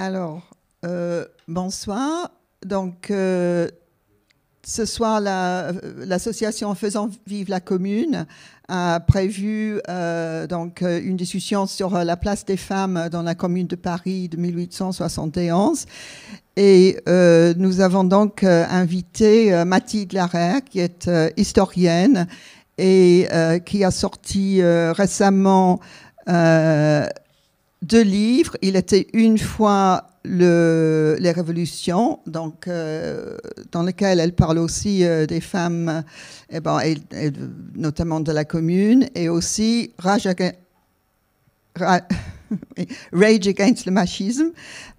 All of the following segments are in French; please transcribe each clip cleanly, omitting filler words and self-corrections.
Alors, bonsoir. Donc, ce soir, l'association Faisons Vivre la Commune a prévu donc, une discussion sur la place des femmes dans la Commune de Paris de 1871. Et nous avons donc invité Mathilde Larère, qui est historienne et qui a sorti récemment 2 livres. Il était une fois les révolutions, donc, dans lequel elle parle aussi des femmes, et notamment de la Commune, et aussi Rage Against the Machisme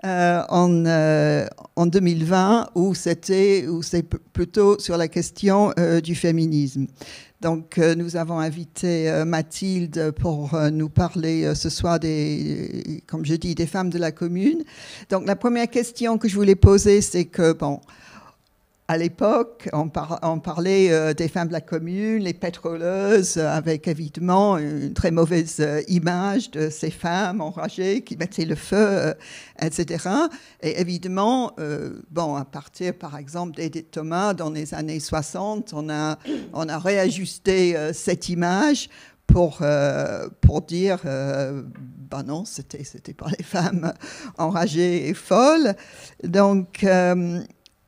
en 2020, où c'est plutôt sur la question du féminisme. Donc, nous avons invité Mathilde pour nous parler ce soir comme je dis, des femmes de la Commune. Donc, la première question que je voulais poser, c'est que, bon, à l'époque, on parlait des femmes de la Commune, les pétroleuses, avec évidemment une très mauvaise image de ces femmes enragées qui mettaient le feu, etc. Et évidemment, à partir, par exemple, d'Edith Thomas, dans les années 60, on a réajusté cette image pour dire, non, c'était pas les femmes enragées et folles. Donc,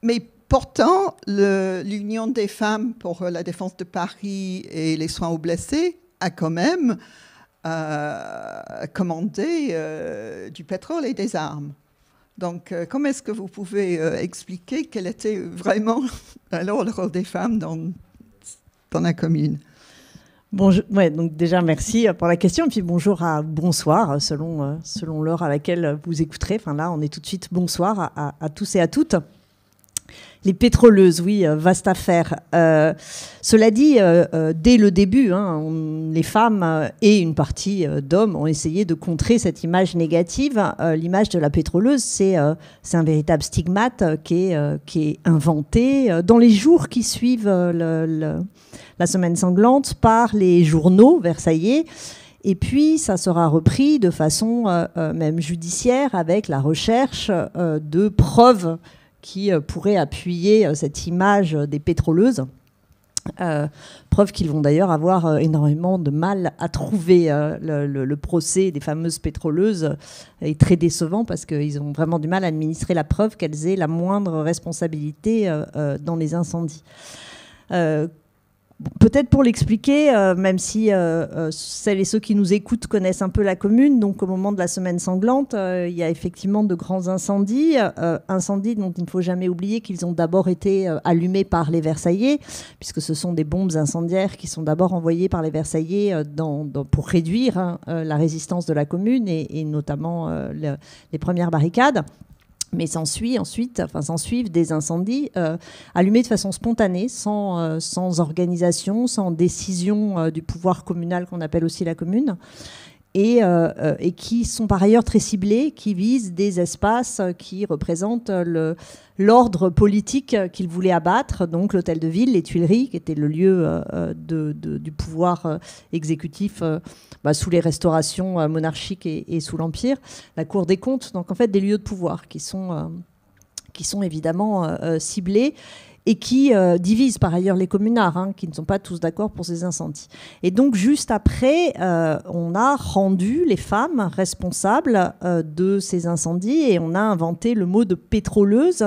mais pourtant, l'Union des femmes pour la défense de Paris et les soins aux blessés a quand même commandé du pétrole et des armes. Donc, comment est-ce que vous pouvez expliquer quel était vraiment alors le rôle des femmes dans la Commune ? Bonjour, donc déjà merci pour la question, et puis bonsoir selon l'heure à laquelle vous écouterez. Enfin là, on est tout de suite bonsoir à tous et à toutes. Les pétroleuses, oui, vaste affaire. Cela dit, dès le début, les femmes et une partie d'hommes ont essayé de contrer cette image négative. L'image de la pétroleuse, c'est un véritable stigmate qui est inventé dans les jours qui suivent la semaine sanglante par les journaux versaillais. Et puis, ça sera repris de façon même judiciaire avec la recherche de preuves qui pourraient appuyer cette image des pétroleuses. Preuve qu'ils vont d'ailleurs avoir énormément de mal à trouver. Le procès des fameuses pétroleuses est très décevant parce qu'ils ont vraiment du mal à administrer la preuve qu'elles aient la moindre responsabilité dans les incendies. Peut-être pour l'expliquer, même si celles et ceux qui nous écoutent connaissent un peu la Commune, donc au moment de la semaine sanglante, il y a effectivement de grands incendies, incendies dont il ne faut jamais oublier qu'ils ont d'abord été allumés par les Versaillais, puisque ce sont des bombes incendiaires qui sont d'abord envoyées par les Versaillais pour réduire la résistance de la Commune et notamment les premières barricades. Mais s'ensuivent des incendies allumés de façon spontanée, sans organisation, sans décision du pouvoir communal qu'on appelle aussi la Commune, et qui sont par ailleurs très ciblés, qui visent des espaces qui représentent l'ordre politique qu'ils voulaient abattre, donc l'hôtel de ville, les Tuileries, qui était le lieu du pouvoir exécutif sous les restaurations monarchiques et sous l'Empire, la Cour des comptes, donc en fait des lieux de pouvoir qui sont évidemment ciblés et qui divisent par ailleurs les communards, qui ne sont pas tous d'accord pour ces incendies. Et donc, juste après, on a rendu les femmes responsables de ces incendies et on a inventé le mot de pétroleuse,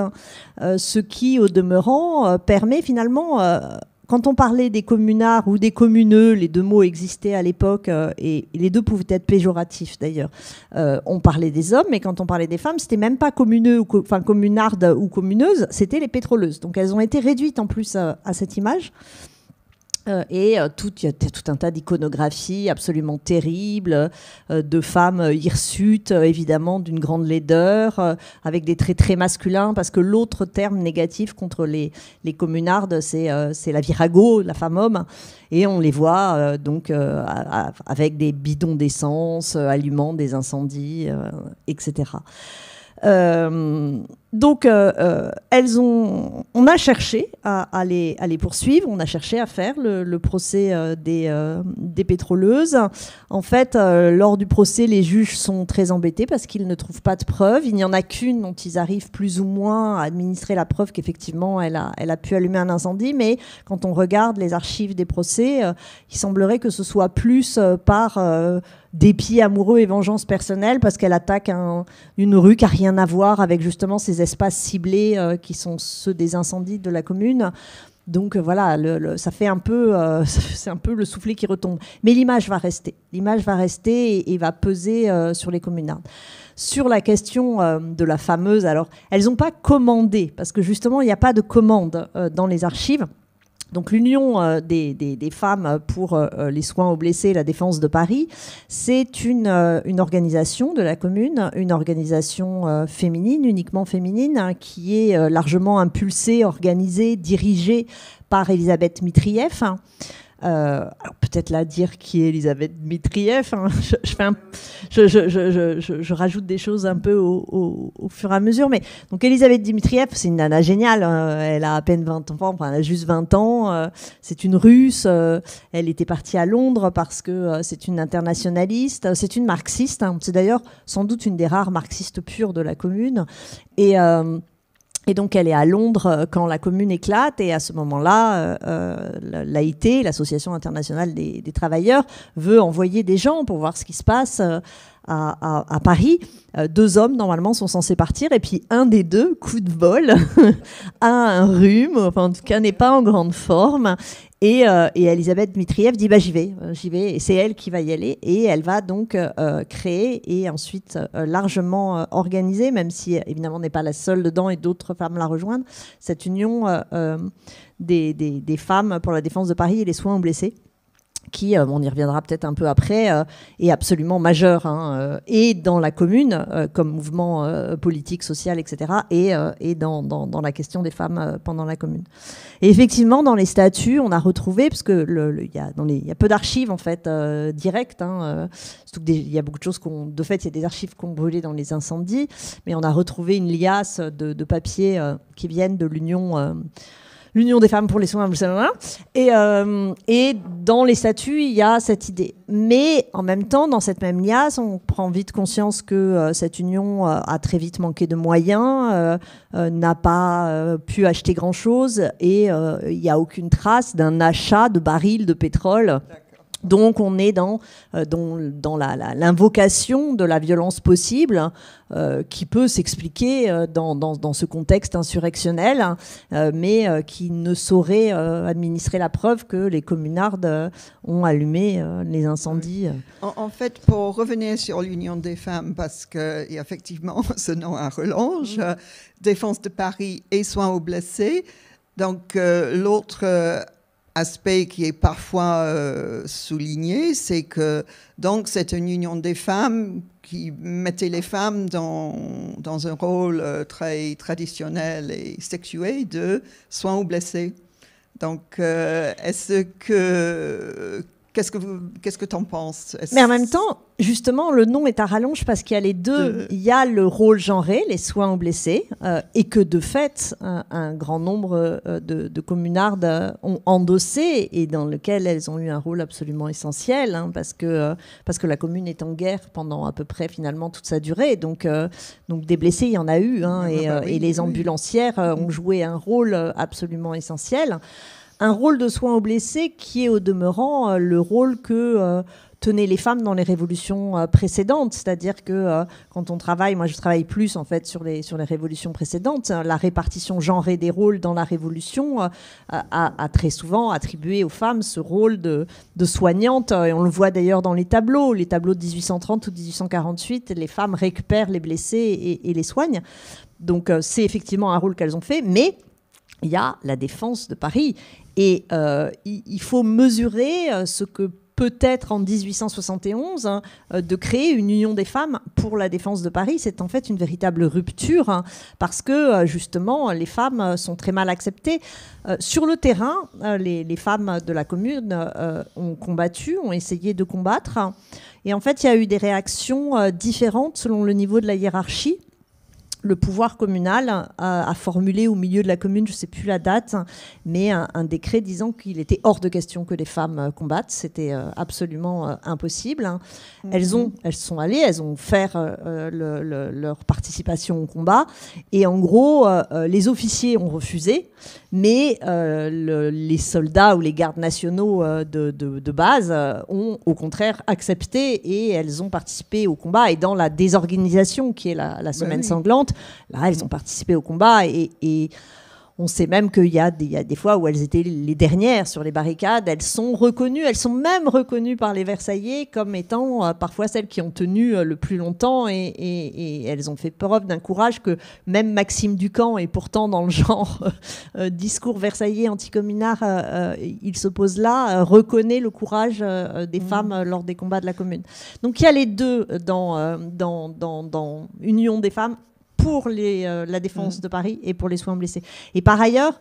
ce qui, au demeurant, permet finalement... Quand on parlait des communards ou des communeux, les 2 mots existaient à l'époque et les 2 pouvaient être péjoratifs d'ailleurs. On parlait des hommes, mais quand on parlait des femmes, c'était même pas communeux, communardes ou communeuses, c'était les pétroleuses. Donc elles ont été réduites en plus à cette image. Il y a tout un tas d'iconographies absolument terribles, de femmes hirsutes, évidemment, d'une grande laideur, avec des traits très masculins, parce que l'autre terme négatif contre les communardes, c'est la virago, la femme-homme, et on les voit avec des bidons d'essence, allumant des incendies, etc. Donc, on a cherché à les poursuivre, on a cherché à faire le procès des pétroleuses. En fait, lors du procès, les juges sont très embêtés parce qu'ils ne trouvent pas de preuves. Il n'y en a qu'une dont ils arrivent plus ou moins à administrer la preuve qu'effectivement, elle a pu allumer un incendie. Mais quand on regarde les archives des procès, il semblerait que ce soit plus par dépit amoureux et vengeance personnelle, parce qu'elle attaque une rue qui n'a rien à voir avec justement ces espaces ciblés qui sont ceux des incendies de la commune. Donc voilà, ça fait un peu, c'est un peu le soufflet qui retombe. Mais l'image va rester. L'image va rester et va peser sur les communardes. Sur la question de la fameuse, alors elles n'ont pas commandé, parce que justement il n'y a pas de commande dans les archives. Donc l'Union des femmes pour les soins aux blessés et la défense de Paris, c'est une organisation de la commune, une organisation féminine, uniquement féminine, hein, qui est largement impulsée, organisée, dirigée par Elisabeth Mitrieff. Alors peut-être là dire qui est Elisabeth Mitrieff. Hein. Je rajoute des choses un peu au fur et à mesure. Mais donc Elisabeth Dimitrieff, c'est une nana géniale. Elle a à peine 20 ans, enfin elle a juste 20 ans. C'est une Russe. Elle était partie à Londres parce que c'est une internationaliste. C'est une marxiste. Hein. C'est d'ailleurs sans doute une des rares marxistes pures de la commune. Et donc, elle est à Londres quand la commune éclate. Et à ce moment-là, l'AIT, l'Association internationale des travailleurs, veut envoyer des gens pour voir ce qui se passe à Paris. 2 hommes, normalement, sont censés partir. Et puis, un des deux, coup de bol, a un rhume. Enfin, en tout cas, n'est pas en grande forme. Et Elisabeth Dimitrieff dit j'y vais. Et c'est elle qui va y aller. Et elle va donc créer et ensuite largement organiser, même si évidemment n'est pas la seule dedans et d'autres femmes la rejoignent, cette union des femmes pour la défense de Paris et les soins aux blessés, qui, on y reviendra peut-être un peu après, est absolument majeur, hein, et dans la commune, comme mouvement politique, social, etc., et dans la question des femmes pendant la commune. Et effectivement, dans les statuts, on a retrouvé, parce que il y a peu d'archives, en fait, directes, hein, surtout qu'il y a beaucoup de choses de fait, il y a des archives qui ont brûlé dans les incendies, mais on a retrouvé une liasse de papiers qui viennent de l'Union des femmes pour les soins, et dans les statuts, il y a cette idée. Mais en même temps, dans cette même liasse, on prend vite conscience que cette union a très vite manqué de moyens, n'a pas pu acheter grand-chose, et il n'y a aucune trace d'un achat de barils de pétrole. D'accord. Donc on est dans l'invocation de la violence possible qui peut s'expliquer dans ce contexte insurrectionnel, mais qui ne saurait administrer la preuve que les communardes ont allumé les incendies. En fait, pour revenir sur l'Union des femmes, parce qu'effectivement ce nom a rallonge, Défense de Paris et soins aux blessés, donc l'autre aspect qui est parfois souligné, c'est que donc c'est une union des femmes qui mettait les femmes dans un rôle très traditionnel et sexué de soins aux blessés. Donc, qu'est-ce que tu en penses? Mais en même temps, justement, le nom est à rallonge parce qu'il y a les deux. Il y a le rôle genré, les soins aux blessés, et que de fait, un grand nombre de communardes ont endossé et dans lequel elles ont eu un rôle absolument essentiel, hein, parce que la commune est en guerre pendant à peu près finalement toute sa durée. Donc des blessés, il y en a eu, hein, et les ambulancières ont joué un rôle absolument essentiel. Un rôle de soins aux blessés qui est au demeurant le rôle que tenaient les femmes dans les révolutions précédentes. C'est-à-dire que quand on travaille, moi je travaille plus en fait sur les révolutions précédentes, la répartition genrée des rôles dans la révolution a très souvent attribué aux femmes ce rôle de soignante. Et on le voit d'ailleurs dans les tableaux de 1830 ou 1848, les femmes récupèrent les blessés et les soignent. Donc c'est effectivement un rôle qu'elles ont fait, mais il y a la défense de Paris. Et il faut mesurer ce que peut être en 1871 de créer une union des femmes pour la défense de Paris. C'est en fait une véritable rupture, hein, parce que justement les femmes sont très mal acceptées. Sur le terrain, les femmes de la commune ont combattu, ont essayé de combattre. Et en fait, il y a eu des réactions différentes selon le niveau de la hiérarchie. le pouvoir communal a formulé au milieu de la commune, je ne sais plus la date, mais un décret disant qu'il était hors de question que les femmes combattent. C'était absolument impossible. Elles sont allées, elles ont fait leur participation au combat. Et en gros, les officiers ont refusé, mais les soldats ou les gardes nationaux de base ont au contraire accepté et elles ont participé au combat. Et dans la désorganisation qui est la semaine sanglante, là, elles ont participé au combat et on sait même qu'il y a des fois où elles étaient les dernières sur les barricades. Elles sont même reconnues par les Versaillais comme étant parfois celles qui ont tenu le plus longtemps et elles ont fait preuve d'un courage que même Maxime Ducamp, et pourtant dans le genre discours versaillais anticommunard, il s'oppose là, reconnaît le courage des femmes lors des combats de la Commune. Donc il y a les deux dans Union des femmes, pour la défense de Paris et pour les soins blessés. Et par ailleurs,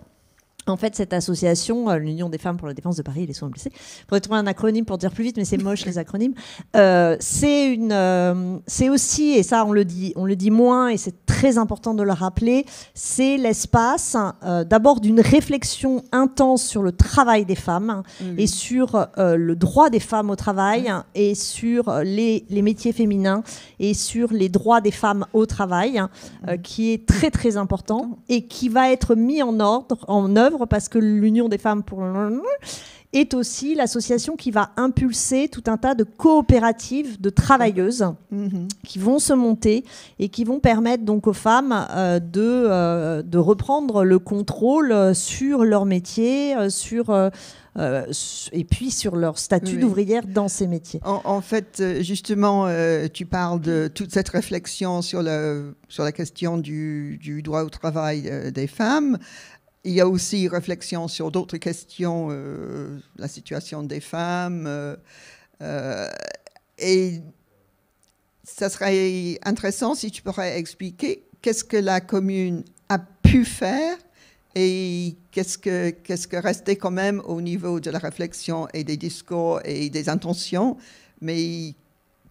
en fait, cette association, l'Union des femmes pour la défense de Paris et les soins blessés, il faudrait trouver un acronyme pour dire plus vite, mais c'est moche les acronymes, c'est aussi, et ça on le dit moins, et c'est très important de le rappeler, c'est l'espace d'abord d'une réflexion intense sur le travail des femmes et sur le droit des femmes au travail et sur les métiers féminins et sur les droits des femmes au travail, qui est très très important et qui va être mis en œuvre parce que l'Union des femmes est aussi l'association qui va impulser tout un tas de coopératives de travailleuses qui vont se monter et qui vont permettre donc aux femmes de reprendre le contrôle sur leur métier, et puis sur leur statut d'ouvrière dans ces métiers. En fait, justement, tu parles de toute cette réflexion sur la question du droit au travail des femmes. Il y a aussi réflexion sur d'autres questions, la situation des femmes. Et ça serait intéressant si tu pourrais expliquer qu'est-ce que la commune a pu faire et qu'est-ce que restait quand même au niveau de la réflexion et des discours et des intentions. Mais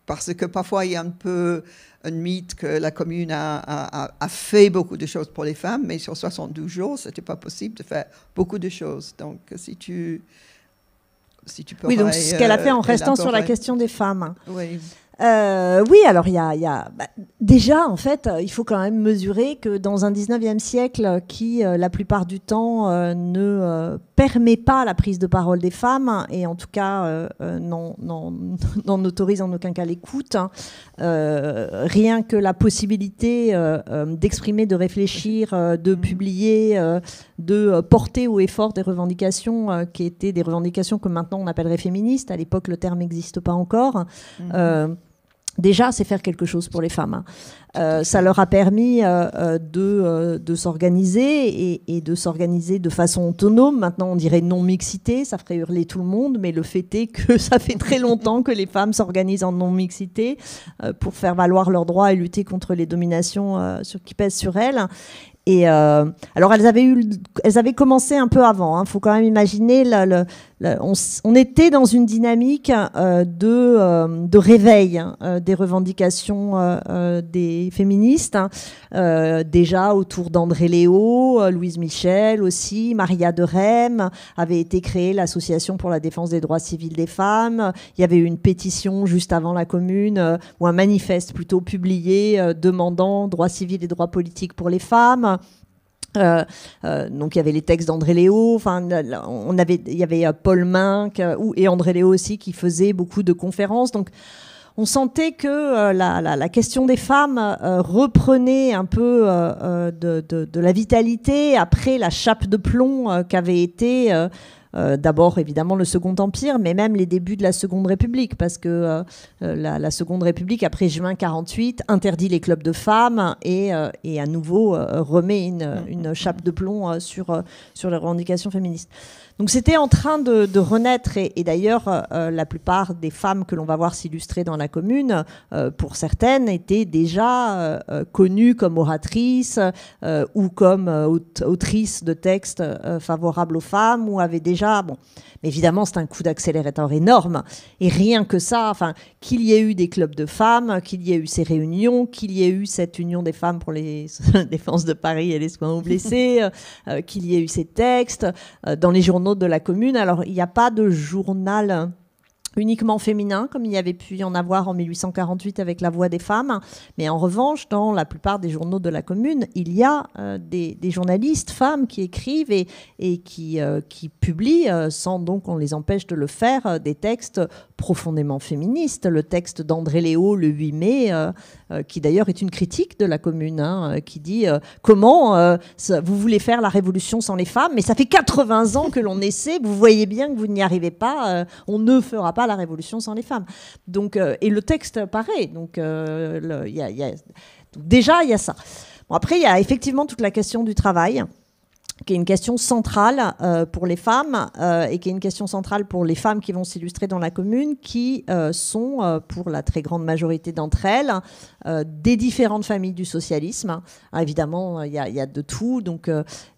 parce que parfois, il y a un peu un mythe que la commune a fait beaucoup de choses pour les femmes, mais sur 72 jours, ce n'était pas possible de faire beaucoup de choses. Donc, si tu peux... Oui, donc ce qu'elle a fait en restant sur la question des femmes. Oui. Oui, alors déjà, en fait, il faut quand même mesurer que dans un 19e siècle qui, la plupart du temps, ne permet pas la prise de parole des femmes, et en tout cas n'en autorise en aucun cas l'écoute, rien que la possibilité d'exprimer, de réfléchir, de publier, de porter haut et fort des revendications qui étaient des revendications que maintenant on appellerait féministes. À l'époque, le terme n'existe pas encore. Déjà, c'est faire quelque chose pour les femmes. Ça leur a permis de s'organiser et de s'organiser de façon autonome. Maintenant, on dirait non-mixité, ça ferait hurler tout le monde, mais le fait est que ça fait très longtemps que les femmes s'organisent en non-mixité pour faire valoir leurs droits et lutter contre les dominations qui pèsent sur elles. Et alors elles avaient commencé un peu avant. Faut quand même imaginer, on était dans une dynamique de réveil des revendications des féministes, déjà autour d'André Léo, Louise Michel aussi, Maria de Rheims, avait été créée l'association pour la défense des droits civils des femmes. Il y avait eu une pétition juste avant la Commune, ou un manifeste plutôt publié demandant droits civils et droits politiques pour les femmes. Donc il y avait les textes d'André Léo, il y avait Paul Minck et André Léo aussi qui faisaient beaucoup de conférences. Donc on sentait que la question des femmes reprenait un peu de la vitalité après la chape de plomb qu'avait été d'abord évidemment le Second Empire, mais même les débuts de la Seconde République, parce que la Seconde République, après juin 1948, interdit les clubs de femmes et à nouveau remet une chape de plomb sur les revendications féministes. Donc c'était en train de renaître, et d'ailleurs la plupart des femmes que l'on va voir s'illustrer dans la commune, pour certaines, étaient déjà connues comme oratrices ou comme autrices de textes favorables aux femmes, ou avaient déjà... Bon, mais évidemment, c'est un coup d'accélérateur énorme. Et rien que ça, enfin, qu'il y ait eu des clubs de femmes, qu'il y ait eu ces réunions, qu'il y ait eu cette union des femmes pour les défenses de Paris et les soins aux blessés, qu'il y ait eu ces textes dans les journaux de la commune. Alors, il n'y a pas de journal uniquement féminin, comme il y avait pu y en avoir en 1848 avec La Voix des femmes. Mais en revanche, dans la plupart des journaux de la commune, il y a des journalistes femmes qui écrivent et qui publient, sans donc on les empêche de le faire, des textes profondément féministes. Le texte d'André Léo, le 8 mai, qui d'ailleurs est une critique de la commune, qui dit comment vous voulez faire la révolution sans les femmes, mais ça fait 80 ans que l'on essaie, vous voyez bien que vous n'y arrivez pas, on ne fera pas la révolution sans les femmes. Donc, et le texte paraît. Donc, donc déjà, il y a ça. Bon, après, il y a effectivement toute la question du travail, qui est une question centrale pour les femmes et qui est une question centrale pour les femmes qui vont s'illustrer dans la commune, qui sont, pour la très grande majorité d'entre elles, des différentes familles du socialisme. Alors, évidemment, il y a de tout, donc,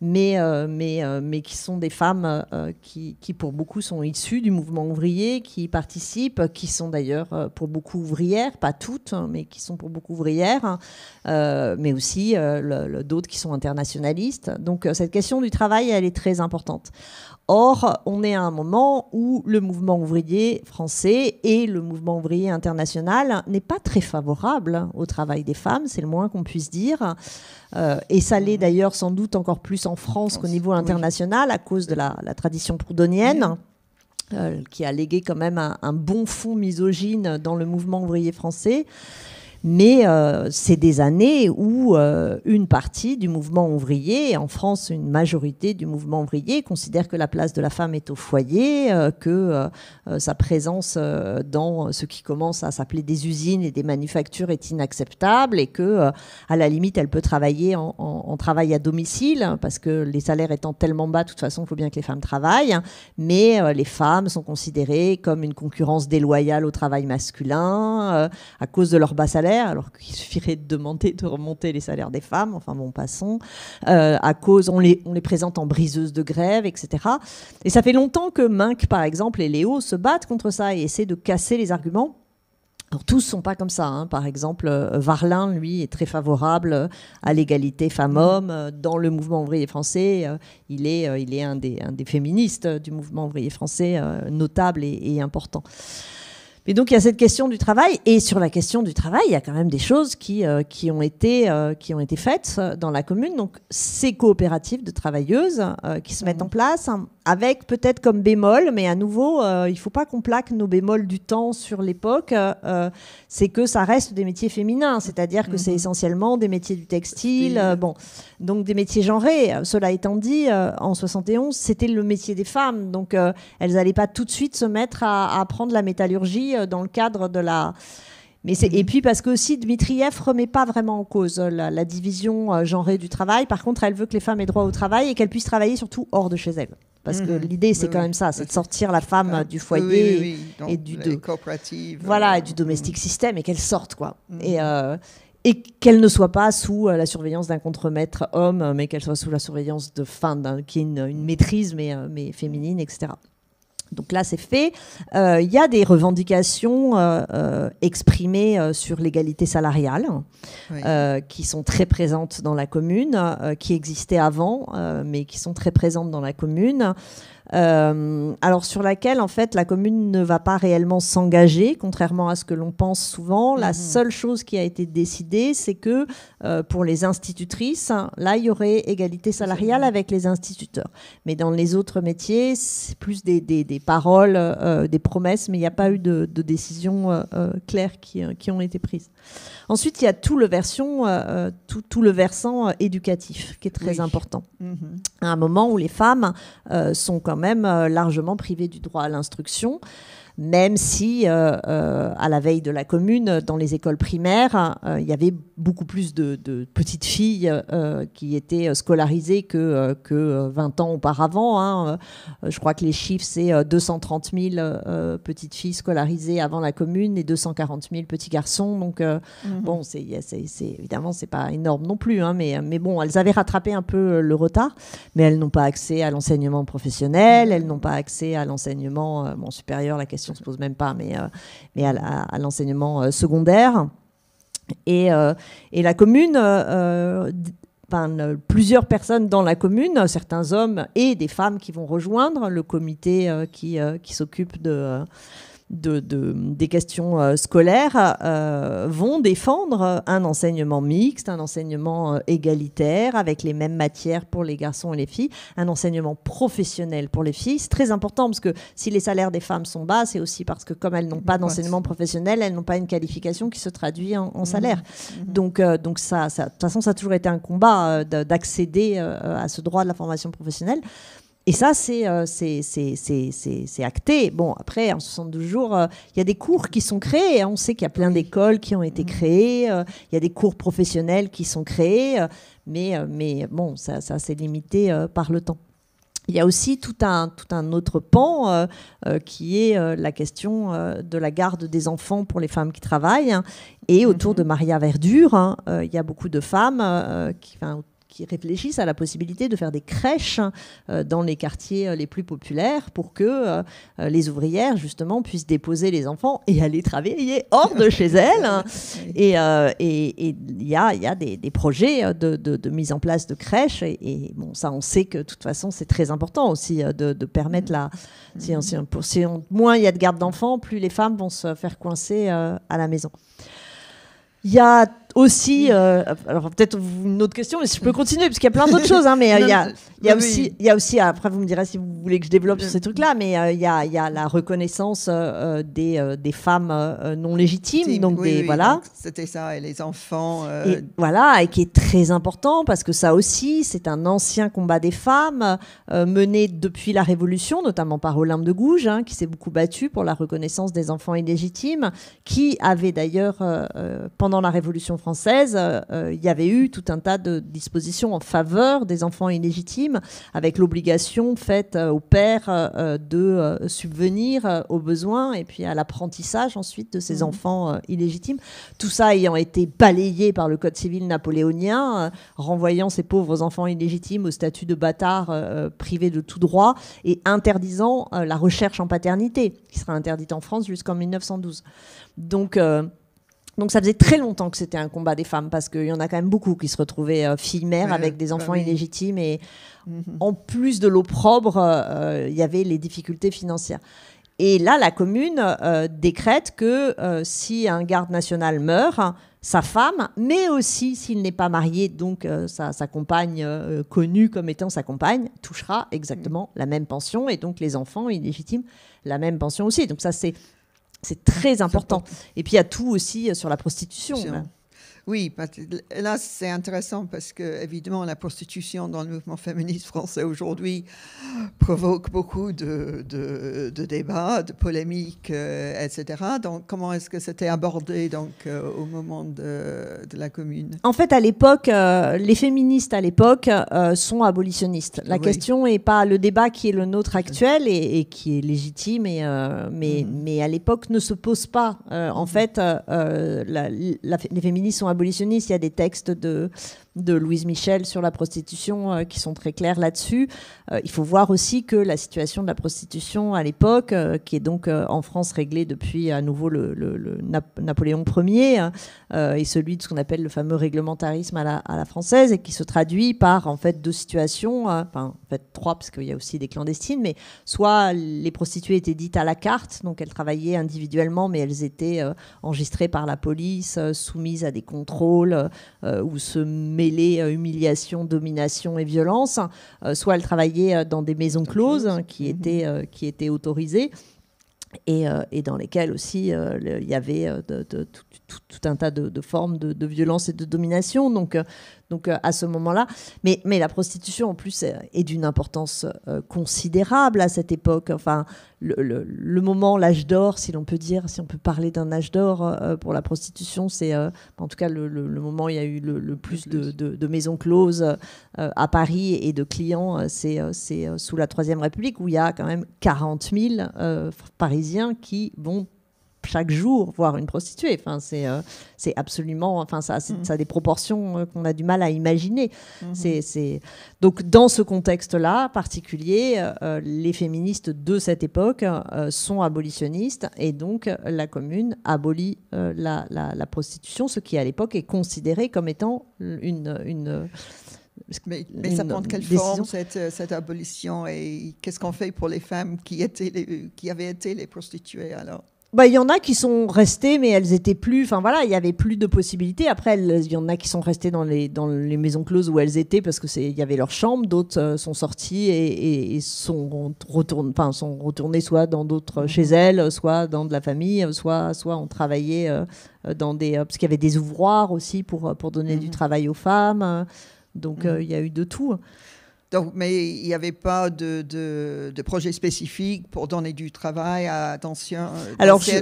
mais qui sont des femmes qui, pour beaucoup, sont issues du mouvement ouvrier, qui participent, qui sont d'ailleurs pour beaucoup ouvrières, pas toutes, mais qui sont pour beaucoup ouvrières, mais aussi d'autres qui sont internationalistes. Donc, cette question du travail, elle est très importante. Or, on est à un moment où le mouvement ouvrier français et le mouvement ouvrier international n'est pas très favorable au travail des femmes, c'est le moins qu'on puisse dire. Et ça l'est d'ailleurs sans doute encore plus en France qu'au niveau international, à cause de la tradition proudhonienne. Qui a légué quand même un bon fond misogyne dans le mouvement ouvrier français. Mais c'est des années où une partie du mouvement ouvrier, et en France une majorité du mouvement ouvrier, considère que la place de la femme est au foyer, que sa présence dans ce qui commence à s'appeler des usines et des manufactures est inacceptable, et que à la limite elle peut travailler en travail à domicile, parce que les salaires étant tellement bas, de toute façon il faut bien que les femmes travaillent, mais les femmes sont considérées comme une concurrence déloyale au travail masculin à cause de leur bas salaire, alors qu'il suffirait de demander de remonter les salaires des femmes, enfin bon, passons, à cause, on les présente en briseuses de grève, etc. Et ça fait longtemps que Minck, par exemple, et Léo se battent contre ça et essaient de casser les arguments. Alors, tous ne sont pas comme ça, hein. Par exemple, Varlin, lui, est très favorable à l'égalité femmes-hommes. Dans le mouvement ouvrier français, il est un des féministes du mouvement ouvrier français, notable et important. Et donc, il y a cette question du travail. Et sur la question du travail, il y a quand même des choses qui ont été faites dans la commune. Donc, ces coopératives de travailleuses qui se mettent en place, avec peut-être comme bémol, mais à nouveau, il ne faut pas qu'on plaque nos bémols du temps sur l'époque, c'est que ça reste des métiers féminins, c'est-à-dire que c'est essentiellement des métiers du textile, donc des métiers genrés. Cela étant dit, en 71, c'était le métier des femmes, donc elles n'allaient pas tout de suite se mettre à apprendre la métallurgie dans le cadre de la... Et puis parce que aussi Dmitrieff remet pas vraiment en cause la division genrée du travail. Par contre, elle veut que les femmes aient droit au travail et qu'elles puissent travailler surtout hors de chez elles. Parce que l'idée, c'est quand même ça, c'est de sortir la femme du foyer et du voilà, et du domestic system, et qu'elle sorte, quoi. Et qu'elle ne soit pas sous la surveillance d'un contremaître homme, mais qu'elle soit sous la surveillance de femmes, qui est une maîtrise, mais féminine, etc. Donc là, c'est fait. Il y a des revendications exprimées sur l'égalité salariale, qui sont très présentes dans la commune, qui existaient avant, mais qui sont très présentes dans la commune. Alors sur laquelle en fait la commune ne va pas réellement s'engager, contrairement à ce que l'on pense souvent. La seule chose qui a été décidée, c'est que pour les institutrices, là il y aurait égalité salariale avec les instituteurs. Mais dans les autres métiers, c'est plus des paroles, des promesses, mais il n'y a pas eu de décisions claires qui ont été prises. Ensuite, il y a tout le versant éducatif qui est très important. À un moment où les femmes sont quand même largement privées du droit à l'instruction. même si à la veille de la Commune, dans les écoles primaires, il y avait beaucoup plus de petites filles qui étaient scolarisées que 20 ans auparavant. Hein. Je crois que les chiffres, c'est 230 000 petites filles scolarisées avant la Commune et 240 000 petits garçons. Donc, bon, évidemment, c'est pas énorme non plus, hein, mais bon, elles avaient rattrapé un peu le retard, mais elles n'ont pas accès à l'enseignement professionnel, elles n'ont pas accès à l'enseignement supérieur, la question ne se pose même pas, mais à l'enseignement secondaire. Et la Commune, plusieurs personnes dans la Commune, certains hommes et des femmes qui vont rejoindre le comité qui s'occupe des questions scolaires, vont défendre un enseignement mixte, un enseignement égalitaire, avec les mêmes matières pour les garçons et les filles, un enseignement professionnel pour les filles. C'est très important parce que si les salaires des femmes sont bas, c'est aussi parce que comme elles n'ont pas d'enseignement professionnel, elles n'ont pas une qualification qui se traduit en salaire. Donc de toute façon, ça a toujours été un combat d'accéder à ce droit de la formation professionnelle. Et ça, c'est acté. Bon, après, en 72 jours, il y a des cours qui sont créés. On sait qu'il y a plein d'écoles qui ont été créées. Il y a des cours professionnels qui sont créés. Mais bon, ça c'est limité par le temps. Il y a aussi tout un autre pan qui est la question de la garde des enfants pour les femmes qui travaillent. Et autour de Maria Verdure, il y a beaucoup de femmes qui réfléchissent à la possibilité de faire des crèches dans les quartiers les plus populaires pour que les ouvrières, justement, puissent déposer les enfants et aller travailler hors de chez elles. Et il y a des projets de mise en place de crèches. Et bon, ça, on sait que de toute façon, c'est très important aussi de permettre moins il y a de garde d'enfants, plus les femmes vont se faire coincer à la maison. Il y a aussi, alors peut-être une autre question, mais si je peux continuer, parce qu'il y a plein d'autres choses, hein, mais il y a aussi, après vous me direz si vous voulez que je développe sur ces trucs-là, mais il y a la reconnaissance des femmes non légitimes, donc voilà. Donc c'était ça, et les enfants. Et voilà, et qui est très important, parce que ça aussi, c'est un ancien combat des femmes, mené depuis la Révolution, notamment par Olympe de Gouges, hein, qui s'est beaucoup battue pour la reconnaissance des enfants illégitimes, qui avait d'ailleurs, pendant la Révolution française, il y avait eu tout un tas de dispositions en faveur des enfants illégitimes, avec l'obligation faite aux pères de subvenir aux besoins et puis à l'apprentissage ensuite de ces enfants illégitimes. Tout ça ayant été balayé par le Code civil napoléonien, renvoyant ces pauvres enfants illégitimes au statut de bâtards privés de tout droit et interdisant la recherche en paternité, qui sera interdite en France jusqu'en 1912. Donc ça faisait très longtemps que c'était un combat des femmes, parce qu'il y en a quand même beaucoup qui se retrouvaient filles-mères avec des enfants illégitimes, et en plus de l'opprobre, il y avait les difficultés financières. Et là, la Commune décrète que si un garde national meurt, sa femme, mais aussi s'il n'est pas marié, donc sa compagne connue comme étant sa compagne, touchera exactement la même pension, et donc les enfants illégitimes, la même pension aussi. Donc ça, c'est très important. Et puis il y a tout aussi sur la prostitution. Oui, là c'est intéressant parce que évidemment la prostitution dans le mouvement féministe français aujourd'hui provoque beaucoup de débats, de polémiques, etc. Donc comment est-ce que c'était abordé au moment de la Commune? En fait, à l'époque, les féministes à l'époque sont abolitionnistes. La question n'est pas le débat qui est le nôtre actuel et qui est légitime, mais à l'époque ne se pose pas. En fait, les féministes sont abolitionnistes. Il y a des textes de Louise Michel sur la prostitution qui sont très clairs là-dessus. Il faut voir aussi que la situation de la prostitution à l'époque, qui est donc en France réglée depuis à nouveau le Napoléon Ier, et celui de ce qu'on appelle le fameux réglementarisme à la française, et qui se traduit par en fait deux situations, en fait trois, parce qu'il y a aussi des clandestines, mais soit les prostituées étaient dites à la carte, donc elles travaillaient individuellement, mais elles étaient enregistrées par la police, soumises à des contrôles, où se mêlait humiliation, domination et violence, soit elles travaillaient dans des maisons closes qui étaient autorisées. et dans lesquels aussi il y avait tout un tas de formes de violence et de domination. Donc à ce moment-là, mais la prostitution en plus est d'une importance considérable à cette époque. Enfin, le moment, l'âge d'or, si l'on peut dire, si on peut parler d'un âge d'or pour la prostitution, c'est en tout cas le moment où il y a eu le plus de maisons closes à Paris et de clients, c'est sous la Troisième République, où il y a quand même 40 000 Parisiens qui vont chaque jour voir une prostituée. Enfin, c'est absolument... Enfin, ça a des proportions qu'on a du mal à imaginer. Donc, dans ce contexte-là particulier, les féministes de cette époque sont abolitionnistes, et donc la Commune abolit la prostitution, ce qui, à l'époque, est considéré comme étant une mais ça prend quelle forme, cette abolition, et qu'est-ce qu'on fait pour les femmes qui avaient été les prostituées alors? Il y en a qui sont restées, mais elles étaient plus... Enfin voilà, il n'y avait plus de possibilités. Après, il y en a qui sont restées dans les maisons closes où elles étaient parce qu'il y avait leur chambre. D'autres sont sorties et sont retournées soit dans d'autres chez elles, soit dans de la famille, soit ont travaillé dans des... parce qu'il y avait des ouvroirs aussi pour donner du travail aux femmes. Donc il y a eu de tout. Donc, mais il n'y avait pas de projet spécifique pour donner du travail à d'anciennes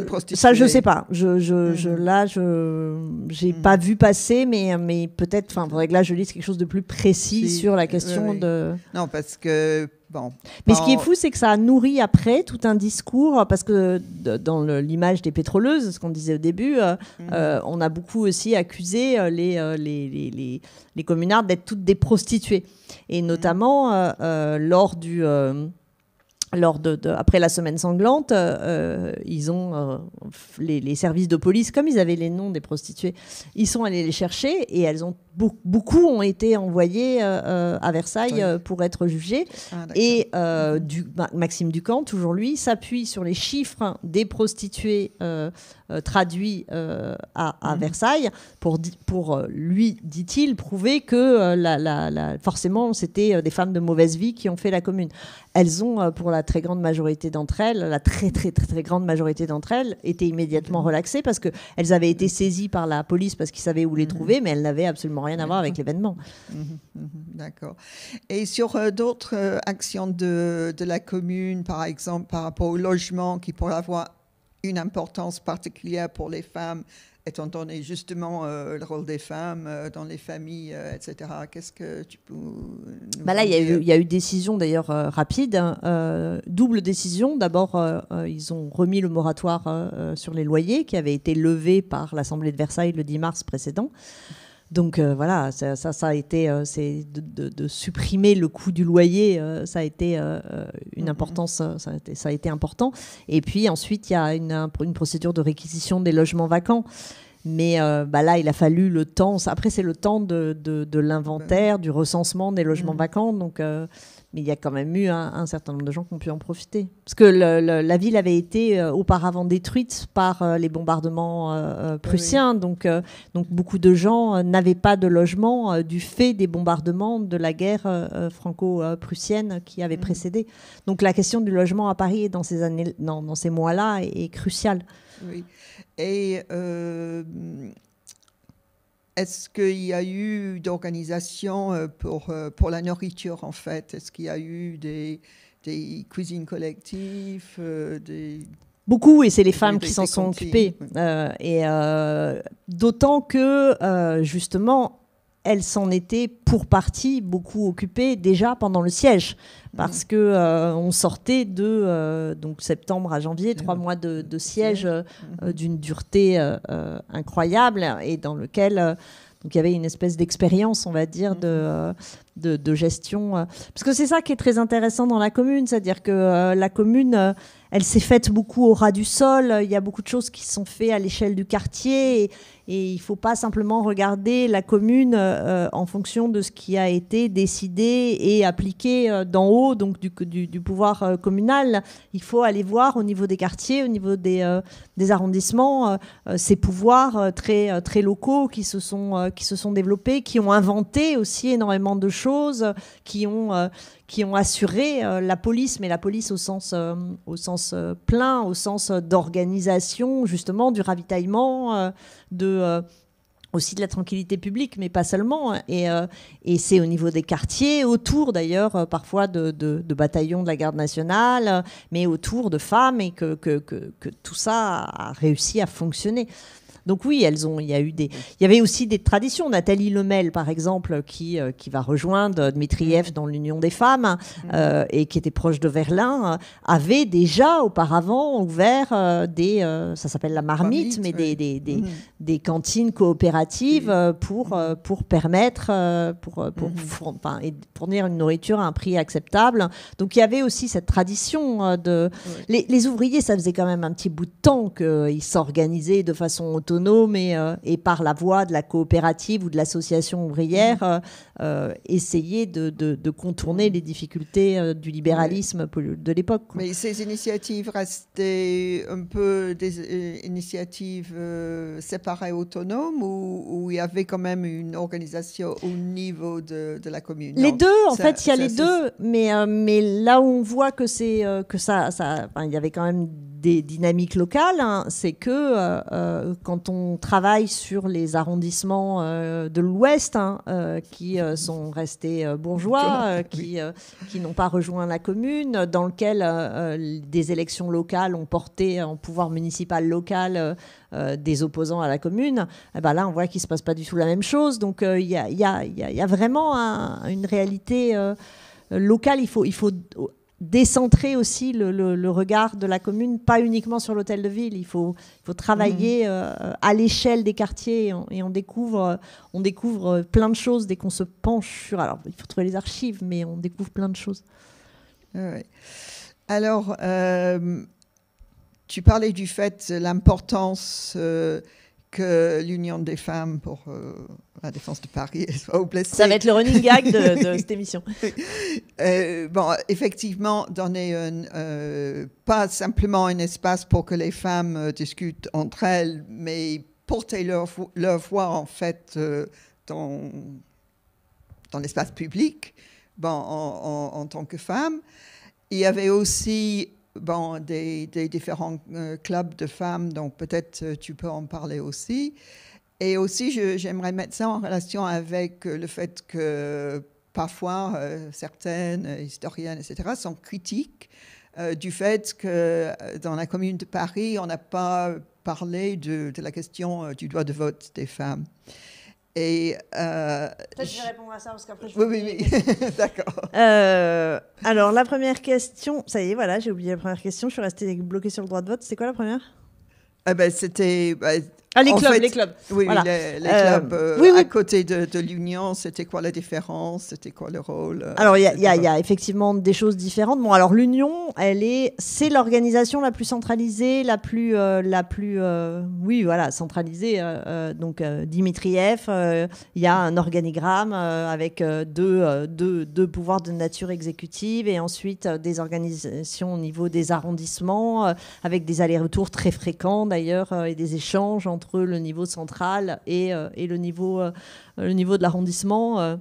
prostituées. Ça, je ne sais pas. Là, je n'ai pas vu passer, mais peut-être, faudrait que là, je lise quelque chose de plus précis sur la question de... Non, parce que... Bon, mais ce qui est fou, c'est que ça a nourri après tout un discours, parce que dans l'image des pétroleuses, ce qu'on disait au début, on a beaucoup aussi accusé les communardes d'être toutes des prostituées. Et notamment, après la semaine sanglante, ils ont les services de police, comme ils avaient les noms des prostituées, ils sont allés les chercher, et elles ont beaucoup ont été envoyés à Versailles pour être jugés. Et Maxime Ducamp, toujours lui, s'appuie sur les chiffres des prostituées traduits à Versailles pour lui, dit-il, prouver que forcément c'était des femmes de mauvaise vie qui ont fait la Commune. Elles ont, pour la très grande majorité d'entre elles, la très très très très grande majorité d'entre elles, été immédiatement relaxées parce qu'elles avaient été saisies par la police parce qu'ils savaient où les trouver, mais elles n'avaient absolument rien à voir avec l'événement. D'accord. Et sur d'autres actions de la Commune, par exemple, par rapport au logement, qui pourrait avoir une importance particulière pour les femmes, étant donné justement le rôle des femmes dans les familles, etc. Qu'est-ce que tu peux nous là, il y a eu décision d'ailleurs rapide, double décision. D'abord, ils ont remis le moratoire sur les loyers qui avait été levé par l'Assemblée de Versailles le 10 mars précédent. Donc voilà, ça a été, c'est de supprimer le coût du loyer, ça a été une importance, ça a été important. Et puis ensuite, il y a une procédure de réquisition des logements vacants. Mais là, il a fallu le temps. Après, c'est le temps de l'inventaire, du recensement des logements vacants. Donc, mais il y a quand même eu un certain nombre de gens qui ont pu en profiter. Parce que la ville avait été auparavant détruite par les bombardements prussiens. Donc beaucoup de gens n'avaient pas de logement du fait des bombardements de la guerre franco-prussienne qui avait précédé. Donc la question du logement à Paris dans ces mois-là est cruciale. Oui. Et est-ce qu'il y a eu d'organisation pour la nourriture, en fait? Est-ce qu'il y a eu des cuisines collectives Beaucoup, et c'est les femmes qui s'en sont occupées. D'autant que, justement, elles s'en étaient pour partie beaucoup occupées déjà pendant le siège, parce que on sortait de donc septembre à janvier, 3 mois de siège d'une dureté incroyable, et dans lequel donc il y avait une espèce d'expérience, on va dire, de gestion. Parce que c'est ça qui est très intéressant dans la Commune, c'est-à-dire que la Commune, elle s'est faite beaucoup au ras du sol. Il y a beaucoup de choses qui sont faites à l'échelle du quartier, et il ne faut pas simplement regarder la commune en fonction de ce qui a été décidé et appliqué d'en haut, donc du pouvoir communal. Il faut aller voir au niveau des quartiers, au niveau des arrondissements, ces pouvoirs très locaux qui se sont développés, qui ont inventé aussi énormément de choses, qui ont assuré la police, mais la police au sens plein, au sens d'organisation, justement, du ravitaillement, aussi de la tranquillité publique, mais pas seulement. Et c'est au niveau des quartiers, autour d'ailleurs, parfois de bataillons de la garde nationale, mais autour de femmes, et que tout ça a réussi à fonctionner. Donc oui, il y avait aussi des traditions. Nathalie Lemel, par exemple, qui va rejoindre Dmitriev dans l'Union des femmes et qui était proche de Verlin, avait déjà auparavant ouvert ça s'appelle la marmite, mais des cantines coopératives pour permettre, fournir une nourriture à un prix acceptable. Donc il y avait aussi cette tradition les ouvriers, ça faisait quand même un petit bout de temps qu'ils s'organisaient de façon autonome et par la voie de la coopérative ou de l'association ouvrière essayer de contourner les difficultés du libéralisme de l'époque. Mais ces initiatives restaient un peu des initiatives séparées, autonomes, ou il y avait quand même une organisation au niveau de la commune? Les deux, en fait, il y a les deux, mais là où on voit que il y avait quand même des dynamiques locales, hein, c'est que quand on travaille sur les arrondissements de l'Ouest, qui sont restés bourgeois, qui n'ont pas rejoint la commune, dans lequel des élections locales ont porté en pouvoir municipal local des opposants à la commune, là on voit qu'il ne se passe pas du tout la même chose. Donc il y a vraiment une réalité locale. Il faut décentrer aussi le regard de la commune, pas uniquement sur l'hôtel de ville. Il faut travailler à l'échelle des quartiers, et on découvre plein de choses dès qu'on se penche sur... Alors, il faut trouver les archives, mais on découvre plein de choses. Oui. Alors, tu parlais du fait, l'importance que l'Union des femmes pour la défense de Paris soit au blessé. Ça va être le running gag de cette émission. Effectivement, donner pas simplement un espace pour que les femmes discutent entre elles, mais porter leur voix, en fait, dans l'espace public, en tant que femmes. Il y avait aussi des différents clubs de femmes, donc peut-être tu peux en parler aussi. Et aussi, j'aimerais mettre ça en relation avec le fait que parfois, certaines historiennes, etc., sont critiques du fait que dans la Commune de Paris, on n'a pas parlé de la question du droit de vote des femmes. Et peut-être je vais répondre à ça parce qu'après je... Oui. D'accord. Alors la première question, ça y est, voilà, j'ai oublié la première question, je suis restée bloquée sur le droit de vote. C'est quoi la première? C'était... les clubs. Oui, voilà. les clubs à côté de l'Union, c'était quoi la différence? C'était quoi le rôle? Alors, il y a effectivement des choses différentes. Bon, alors l'Union, c'est l'organisation la plus centralisée, centralisée. Donc, Dmitriev, il y a un organigramme avec deux pouvoirs de nature exécutive, et ensuite des organisations au niveau des arrondissements, avec des allers-retours très fréquents d'ailleurs, et des échanges entre le niveau central et le niveau de l'arrondissement.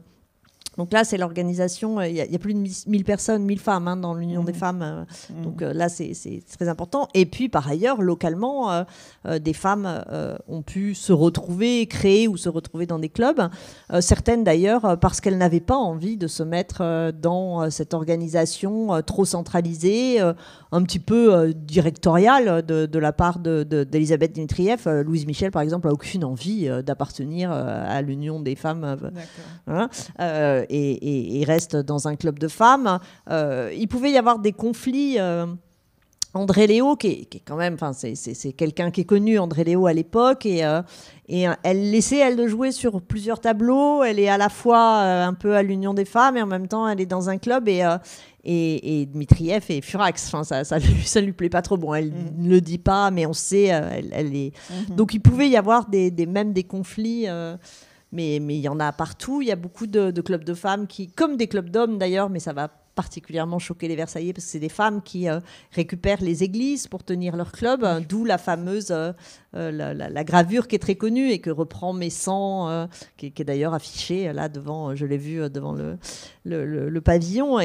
Donc là, c'est l'organisation. Il y a plus de 1000 personnes, 1000 femmes dans l'Union des femmes. Donc là, c'est très important. Et puis, par ailleurs, localement, des femmes ont pu se retrouver, créer ou se retrouver dans des clubs. Certaines, d'ailleurs, parce qu'elles n'avaient pas envie de se mettre dans cette organisation trop centralisée, un petit peu directoriale de la part d'Elisabeth Dmitriev. Louise Michel, par exemple, n'a aucune envie d'appartenir à l'Union des femmes. Et reste dans un club de femmes. Il pouvait y avoir des conflits. André Léo, qui est quand même, c'est quelqu'un qui est connu, André Léo à l'époque, et elle laissait, elle, de jouer sur plusieurs tableaux. Elle est à la fois un peu à l'Union des femmes, et en même temps elle est dans un club, et et Dmitriev et Furax. Enfin, ça lui plaît pas trop. Bon, elle ne le dit pas, mais on sait, elle est... Donc il pouvait y avoir même des conflits... mais il y en a partout. Il y a beaucoup de clubs de femmes comme des clubs d'hommes d'ailleurs, mais ça va particulièrement choquer les Versaillais parce que c'est des femmes qui récupèrent les églises pour tenir leur club, d'où la fameuse la gravure qui est très connue et que reprend Messan, qui est d'ailleurs affichée là devant, je l'ai vu devant le pavillon,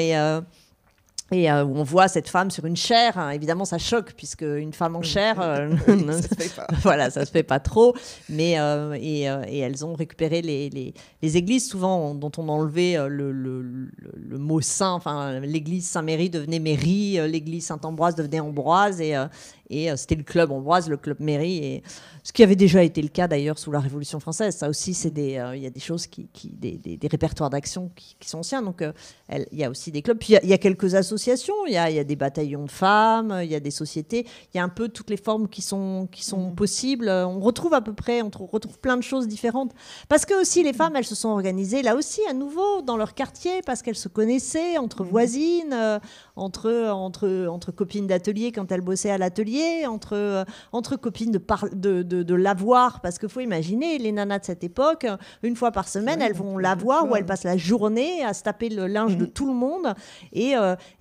et où on voit cette femme sur une chaire. Évidemment, ça choque, puisque une femme en chair, ça se fait pas. Voilà, ça se fait pas trop. Mais et elles ont récupéré les églises, souvent dont on a enlevé le mot saint. Enfin, l'église Saint-Méry devenait Méry, l'église Saint-Ambroise devenait Ambroise, et c'était le club Ambroise, le club Méry, et ce qui avait déjà été le cas d'ailleurs sous la Révolution française. Ça aussi, il y a des choses des répertoires d'action qui sont anciens. Donc, il y a aussi des clubs. Puis il y a quelques associations. Il y a des bataillons de femmes, il y a des sociétés. Il y a un peu toutes les formes qui sont possibles. On retrouve à peu près, on retrouve plein de choses différentes. Parce que aussi les femmes, elles se sont organisées là aussi à nouveau dans leur quartier parce qu'elles se connaissaient entre voisines, entre copines d'atelier quand elles bossaient à l'atelier, entre copines de lavoir, parce qu'il faut imaginer les nanas de cette époque, une fois par semaine, elles vont lavoir où elles passent la journée à se taper le linge de tout le monde, et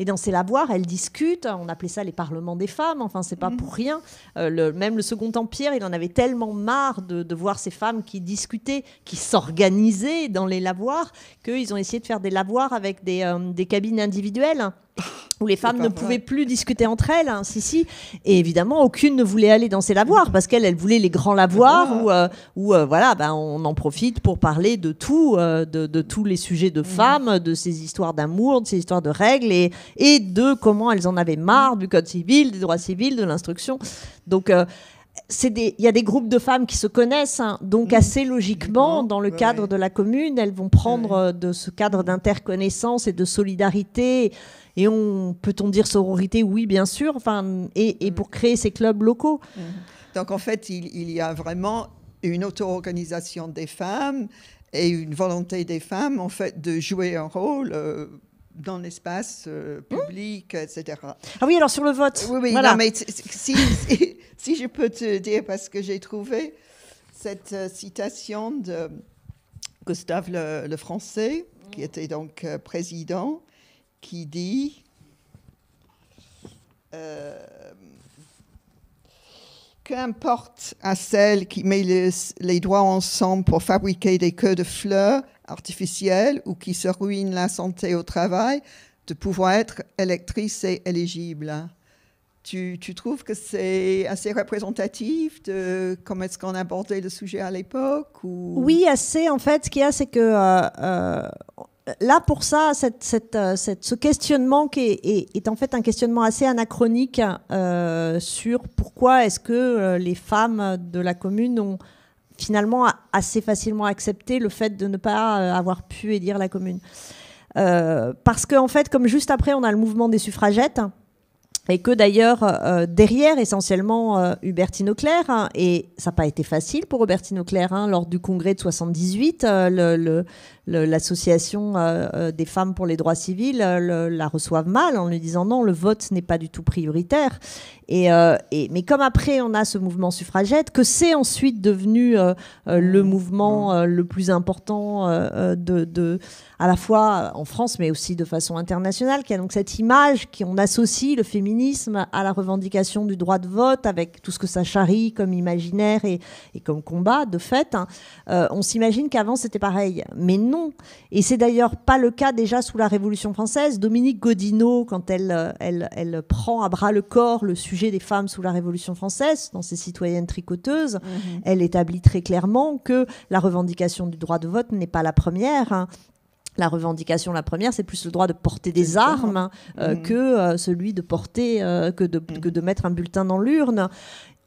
dans ces lavoirs, elles discutent. On appelait ça les parlements des femmes. Enfin, c'est pas pour rien. Même le Second Empire, il en avait tellement marre de voir ces femmes qui discutaient, qui s'organisaient dans les lavoirs, qu'ils ont essayé de faire des lavoirs avec des cabines individuelles où les femmes ne pouvaient plus discuter entre elles, si. Et évidemment, aucune ne voulait aller dans ces lavoirs parce qu'elles voulaient les grands lavoirs où voilà, on en profite pour parler de tout, de tous les sujets de femmes, de ces histoires d'amour, de ces histoires de règles et de comment elles en avaient marre du code civil, des droits civils, de l'instruction. Donc, il y a des groupes de femmes qui se connaissent, donc assez logiquement, dans le cadre de la commune, elles vont prendre de ce cadre d'interconnaissance et de solidarité. Et peut-on dire sororité? Oui, bien sûr. Enfin, et pour créer ces clubs locaux. Donc, en fait, il y a vraiment une auto-organisation des femmes et une volonté des femmes, en fait, de jouer un rôle dans l'espace public, etc. Ah oui, alors sur le vote. Oui, voilà. Non, mais si je peux te dire, parce que j'ai trouvé cette citation de Gustave le Français, qui était donc président, qui dit qu'importe à celle qui met les doigts ensemble pour fabriquer des queues de fleurs artificielles ou qui se ruine la santé au travail, de pouvoir être électrice et éligible. Tu trouves que c'est assez représentatif de comment est-ce qu'on abordait le sujet à l'époque ou... Oui, assez. En fait, ce qu'il y a, c'est que là, pour ça, ce questionnement qui est en fait un questionnement assez anachronique sur pourquoi est-ce que les femmes de la commune ont finalement assez facilement accepté le fait de ne pas avoir pu élire la commune. Parce qu'en fait, comme juste après, on a le mouvement des suffragettes, et que d'ailleurs, derrière, essentiellement, Hubertine Auclair, et ça n'a pas été facile pour Hubertine Auclair, lors du congrès de 78, l'association des femmes pour les droits civils la reçoivent mal en lui disant non, le vote n'est pas du tout prioritaire. Mais comme après on a ce mouvement suffragette, que c'est ensuite devenu le mouvement le plus important à la fois en France mais aussi de façon internationale, qui a donc cette image qu'on associe le féminisme à la revendication du droit de vote avec tout ce que ça charrie comme imaginaire et comme combat de fait. On s'imagine qu'avant c'était pareil, mais non. Et c'est d'ailleurs pas le cas déjà sous la Révolution française. Dominique Godineau, quand elle prend à bras le corps le sujet des femmes sous la Révolution française, dans ses Citoyennes tricoteuses, elle établit très clairement que la revendication du droit de vote n'est pas la première. La revendication, la première, c'est plus le droit de porter des armes que celui de porter, que de mettre un bulletin dans l'urne.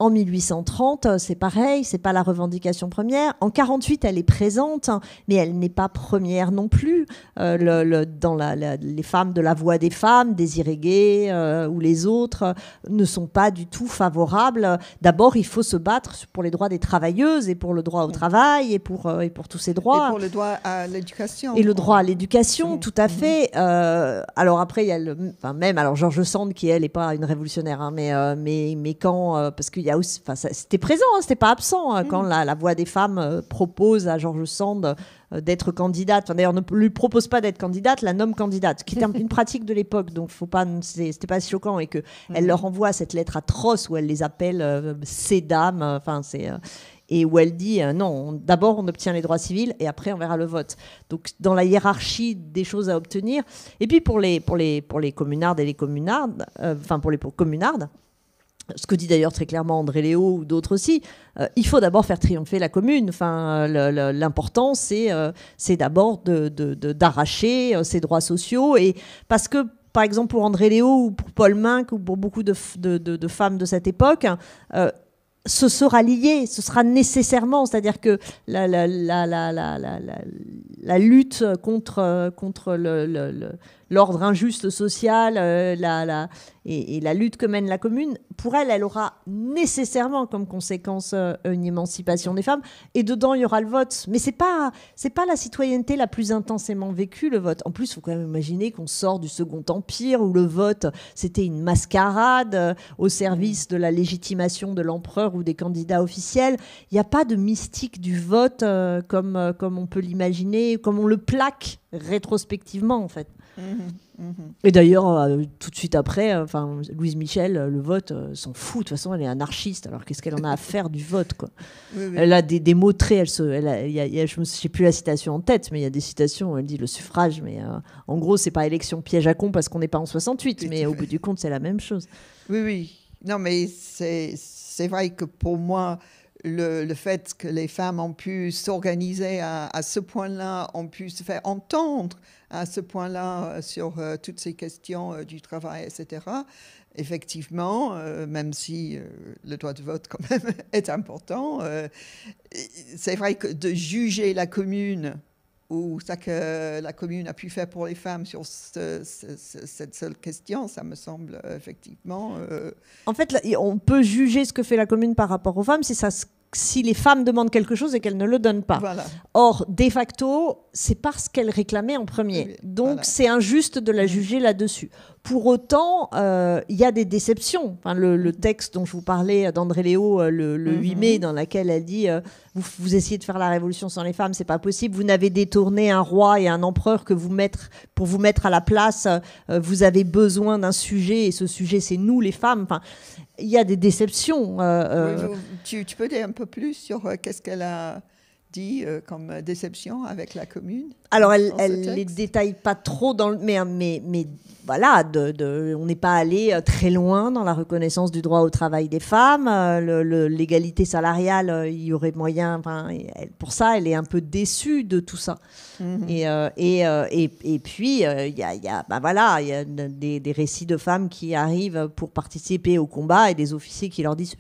En 1830, c'est pareil, c'est pas la revendication première. En 48, elle est présente, mais elle n'est pas première non plus. Dans les femmes de la Voix des femmes, Désirée Guay ou les autres, ne sont pas du tout favorables. D'abord, il faut se battre pour les droits des travailleuses et pour le droit au travail et pour tous ces droits. Et pour le droit à l'éducation. Et le droit à l'éducation, tout à fait. Alors après, il y a alors George Sand qui, elle, n'est pas une révolutionnaire, hein, mais quand... parce qu'il y a aussi... C'était présent, hein, c'était pas absent, quand la Voix des femmes propose à George Sand d'être candidate. D'ailleurs, ne lui propose pas d'être candidate, la nomme candidate, qui était une pratique de l'époque, donc c'était pas si choquant, et qu'elle leur envoie cette lettre atroce où elle les appelle ces dames, et où elle dit non, d'abord on obtient les droits civils et après on verra le vote. Donc dans la hiérarchie des choses à obtenir. Et puis pour les communardes et les communardes, pour les communardes, ce que dit d'ailleurs très clairement André Léo ou d'autres aussi, il faut d'abord faire triompher la commune. L'important, c'est d'abord d'arracher ces droits sociaux. Et parce que, par exemple, pour André Léo ou pour Paul Minck ou pour beaucoup de femmes de cette époque, ce sera lié, ce sera nécessairement, c'est-à-dire que la lutte contre l'ordre injuste social et la lutte que mène la commune, pour elle, elle aura nécessairement comme conséquence une émancipation des femmes. Et dedans, il y aura le vote. Mais c'est pas la citoyenneté la plus intensément vécue, le vote. En plus, il faut quand même imaginer qu'on sort du Second Empire où le vote, c'était une mascarade au service de la légitimation de l'empereur ou des candidats officiels. Il n'y a pas de mystique du vote comme on peut l'imaginer, comme on le plaque rétrospectivement, en fait. Et d'ailleurs, tout de suite après, Louise Michel, le vote, s'en fout. De toute façon, elle est anarchiste. Alors, qu'est-ce qu'elle en a à faire du vote, quoi. Oui. Elle a des mots très... je ne sais plus la citation en tête, mais il y a des citations où elle dit le suffrage. Mais en gros, c'est pas élection piège à con parce qu'on n'est pas en 68. Mais au bout du compte, c'est la même chose. Oui. Non, mais c'est vrai que pour moi... Le fait que les femmes ont pu s'organiser à ce point-là, ont pu se faire entendre à ce point-là sur toutes ces questions du travail, etc. Effectivement, même si le droit de vote quand même est important, c'est vrai que de juger la commune ou ça que la commune a pu faire pour les femmes sur cette seule question, ça me semble effectivement... En fait, là, on peut juger ce que fait la commune par rapport aux femmes si les femmes demandent quelque chose et qu'elles ne le donnent pas. Voilà. Or, de facto, c'est parce qu'elles réclamaient en premier. Oui, donc, c'est injuste de la juger là-dessus. Pour autant, il y a des déceptions. Le texte dont je vous parlais d'André Léo le 8 mai, dans lequel elle dit vous essayez de faire la révolution sans les femmes, c'est pas possible. Vous n'avez détourné un roi et un empereur que pour vous mettre à la place. Vous avez besoin d'un sujet et ce sujet, c'est nous, les femmes. Il y a des déceptions. Tu peux dire un peu plus sur qu'est-ce qu'elle a dit comme déception avec la commune? Alors, elle ne les détaille pas trop, mais voilà, on n'est pas allé très loin dans la reconnaissance du droit au travail des femmes. L'égalité salariale, il y aurait moyen. Pour ça, elle est un peu déçue de tout ça. Et puis, il y a des récits de femmes qui arrivent pour participer au combat et des officiers qui leur disent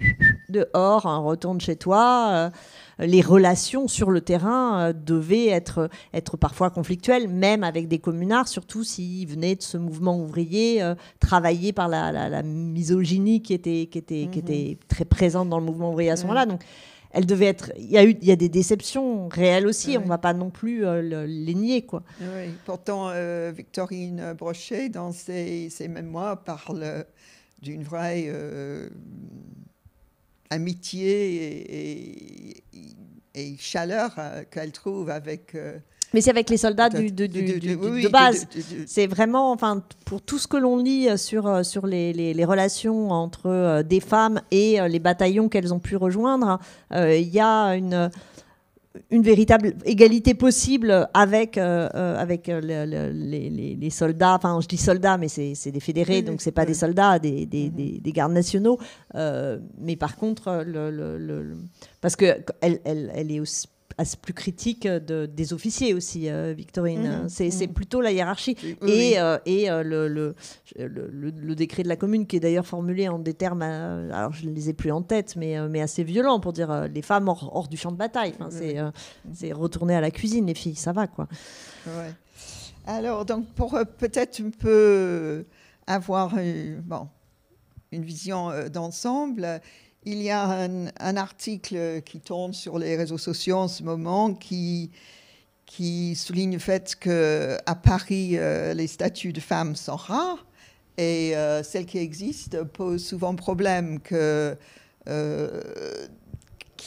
dehors, retourne chez toi. Les relations sur le terrain devaient être parfois conflictuelles, même avec des communards, surtout s'ils venaient de ce mouvement ouvrier travaillé par la misogynie qui était très présente dans le mouvement ouvrier à ce moment-là. Donc, elle devait être. Il y a des déceptions réelles aussi. On ne va pas non plus les nier, quoi. Oui. Pourtant, Victorine Brochet, dans ses mémoires, parle d'une vraie amitié et chaleur qu'elle trouve avec... Mais c'est avec les soldats de base. C'est vraiment, pour tout ce que l'on lit sur les relations entre des femmes et les bataillons qu'elles ont pu rejoindre, il y a une véritable égalité possible avec les soldats. Je dis soldats, mais c'est des fédérés, donc c'est pas des soldats, des gardes nationaux. Mais par contre, parce que elle est aussi... plus critique des officiers aussi, Victorine. C'est plutôt la hiérarchie. Oui. Et le décret de la commune, qui est d'ailleurs formulé en des termes, alors je ne les ai plus en tête, mais assez violents, pour dire les femmes hors du champ de bataille. Enfin, c'est retourner à la cuisine, les filles, ça va, quoi. Ouais. Alors, donc, pour peut-être un peu avoir une vision d'ensemble, il y a un article qui tourne sur les réseaux sociaux en ce moment qui souligne le fait qu'à Paris, les statues de femmes sont rares et celles qui existent posent souvent problème, qui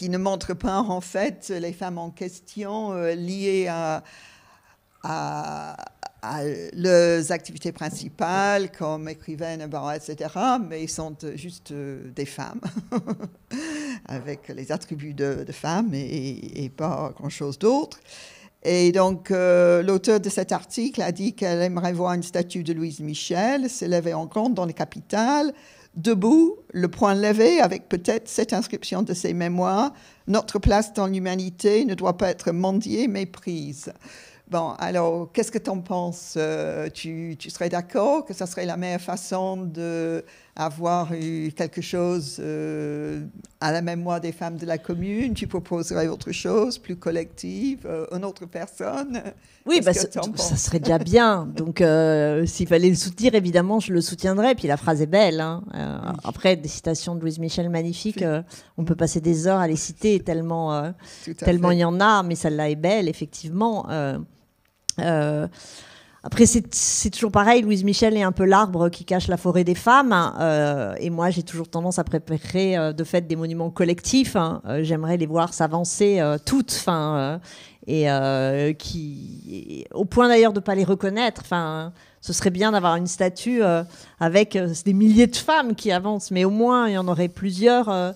ne montrent pas en fait les femmes en question liées à leurs activités principales comme écrivaines, etc. Mais ils sont juste des femmes avec les attributs de femmes et pas grand-chose d'autre. Et donc, l'auteur de cet article a dit qu'elle aimerait voir une statue de Louise Michel s'élever en grande dans les capitales, debout, le poing levé, avec peut-être cette inscription de ses mémoires: « Notre place dans l'humanité ne doit pas être mendiée, mais prise ». Bon, alors, qu'est-ce que tu en penses? Tu serais d'accord que ça serait la meilleure façon d'avoir quelque chose à la mémoire des femmes de la commune? Tu proposerais autre chose, plus collective, une autre personne? Oui, ça serait déjà bien. Donc, s'il fallait le soutenir, évidemment, je le soutiendrais. Puis la phrase est belle. Hein. Oui. Après, des citations de Louise Michel magnifiques, on peut passer des heures à les citer, tellement il y en a, mais celle-là est belle, effectivement. Après, c'est toujours pareil, Louise Michel est un peu l'arbre qui cache la forêt des femmes, et moi j'ai toujours tendance à préférer de fait des monuments collectifs. J'aimerais les voir s'avancer toutes, au point d'ailleurs de ne pas les reconnaître. Ce serait bien d'avoir une statue avec des milliers de femmes qui avancent, mais au moins il y en aurait plusieurs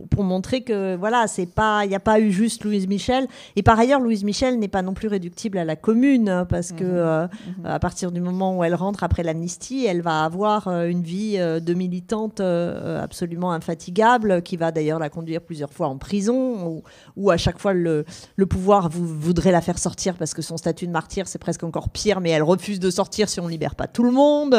pour montrer que voilà, il n'y a pas eu juste Louise Michel. Et par ailleurs, Louise Michel n'est pas non plus réductible à la commune, parce que à partir du moment où elle rentre après l'amnistie, elle va avoir une vie de militante absolument infatigable, qui va d'ailleurs la conduire plusieurs fois en prison, où à chaque fois le pouvoir voudrait la faire sortir, parce que son statut de martyr, c'est presque encore pire, mais elle refuse de sortir si on ne libère pas tout le monde.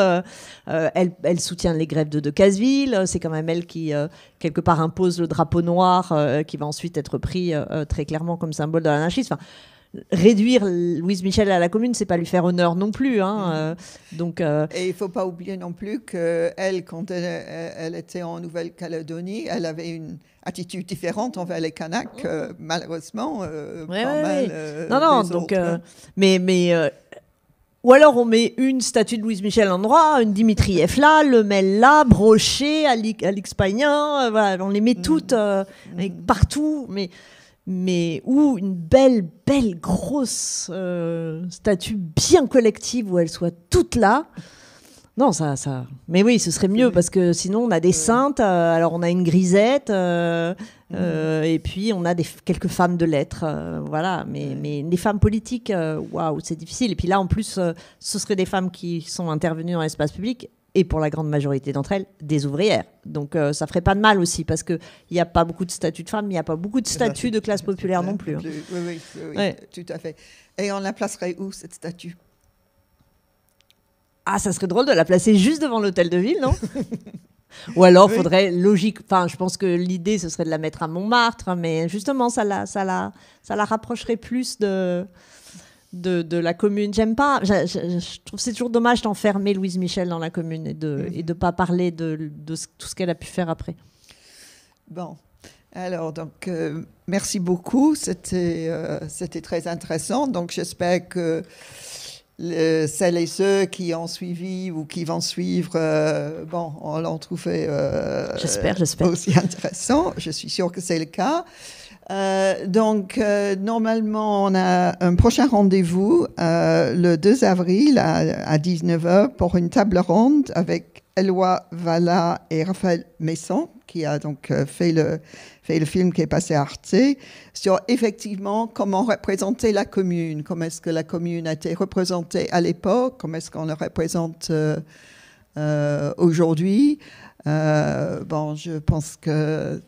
Elle soutient les grèves de Decazeville. C'est quand même elle qui, quelque part, impose le drapeau noir, qui va ensuite être pris très clairement comme symbole de l'anarchisme. Réduire Louise Michel à la commune, c'est pas lui faire honneur non plus. Hein, donc, Et il faut pas oublier non plus qu'elle, quand elle était en Nouvelle-Calédonie, elle avait une attitude différente envers les Kanaks, malheureusement. Non, donc, ou alors on met une statue de Louise Michel à l'endroit, une Dimitrieff là, Lemel là, Brochet, Alix Payen, voilà, on les met toutes partout, mais ou une belle grosse statue bien collective où elles soient toutes là. Non, ça. Mais oui, ce serait mieux, parce que sinon on a des saintes. Alors on a une grisette, et puis on a quelques femmes de lettres, voilà. Mais les femmes politiques, waouh, c'est difficile. Et puis là, en plus, ce seraient des femmes qui sont intervenues dans l'espace public, et pour la grande majorité d'entre elles, des ouvrières. Donc ça ferait pas de mal aussi, parce qu'il n'y a pas beaucoup de statuts de femmes, mais il n'y a pas beaucoup de statuts de classe populaire non plus. Hein. Oui, ouais. Tout à fait. Et on la placerait où, cette statue? Ah, ça serait drôle de la placer juste devant l'hôtel de ville, non? Ou alors, faudrait logique. Enfin, je pense que l'idée, ce serait de la mettre à Montmartre, mais justement, ça la rapprocherait plus de la commune. J'aime pas. Je trouve que c'est toujours dommage d'enfermer Louise Michel dans la commune et de pas parler de tout ce qu'elle a pu faire après. Bon. Alors, donc, merci beaucoup. C'était très intéressant. Donc, j'espère que celles et ceux qui ont suivi ou qui vont suivre, on l'ont trouvé j'espère. aussi intéressant. Je suis sûre que c'est le cas. Normalement, on a un prochain rendez-vous le 2 avril à 19h pour une table ronde avec Éloi Valla et Raphaël Messon, qui a donc fait le film qui est passé à Arte, sur effectivement comment représenter la commune, comment est-ce que la commune a été représentée à l'époque, comment est-ce qu'on la représente aujourd'hui. Je pense que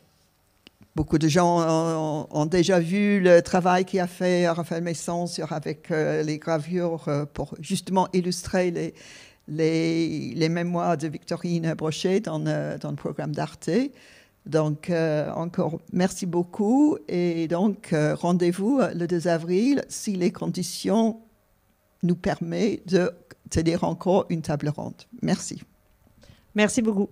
beaucoup de gens ont déjà vu le travail qu'a fait Raphaël Messon avec les gravures pour justement illustrer les mémoires de Victorine Brochet dans le programme d'Arte. Donc, encore merci beaucoup. Et donc, rendez-vous le 2 avril si les conditions nous permettent de tenir encore une table ronde. Merci. Merci beaucoup.